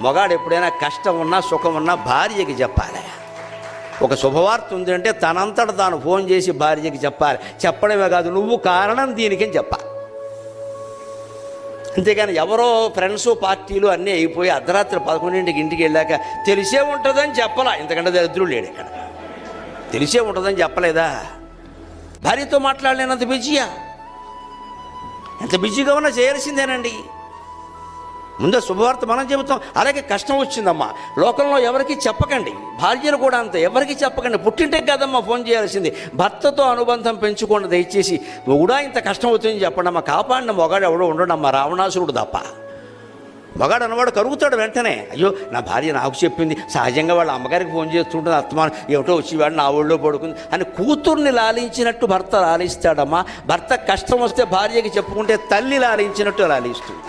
మగాడు ఎప్పుడైనా కష్టం ఉన్నా సుఖం ఉన్నా భార్యకి చెప్పాలి. ఒక శుభవార్త ఉంది అంటే తనంతట తాను ఫోన్ చేసి భార్యకి చెప్పాలి. చెప్పడమే కాదు, నువ్వు కారణం దీనికని చెప్పాలి. అంతేగాని ఎవరో ఫ్రెండ్స్ పార్టీలు అన్నీ అయిపోయి అర్ధరాత్రి 11ంటికి ఇంటికి వెళ్ళాక తెలిసే ఉంటుందని చెప్పలా. ఇంతకంటే దరిద్రుడు లేడు ఇక్కడ. తెలిసే ఉంటుందని చెప్పలేదా? భార్యతో మాట్లాడలేనంత బిజీయా? ఎంత బిజీగా ఉన్నా చేయాల్సిందేనండి. ముందు శుభవార్త మనం చెబుతాం. అలాగే కష్టం వచ్చిందమ్మా, లోకంలో ఎవరికి చెప్పకండి. భార్యను కూడా అంతే, ఎవరికి చెప్పకండి. పుట్టింటికి కాదమ్మా ఫోన్ చేయాల్సింది. భర్తతో అనుబంధం పెంచుకోండి దయచేసి. కూడా ఇంత కష్టం అవుతుందని చెప్పండి అమ్మా. కాపాడిన మొగాడు ఎవడో ఉండడమ్మా, రావణాసురుడు తప్ప. మగాడు అన్నవాడు కరుగుతాడు వెంటనే. అయ్యో నా భార్య నాకు చెప్పింది, సహజంగా వాళ్ళ అమ్మగారికి ఫోన్ చేస్తుంటుంది, అత్తమానం ఏమిటో వచ్చేవాడు నా ఊళ్ళో పడుకుంది అని కూతుర్ని లాలించినట్టు భర్త లాలిస్తాడమ్మా. భర్త కష్టం వస్తే భార్యకి చెప్పుకుంటే తల్లి లాలించినట్టు లాలిస్తుంది.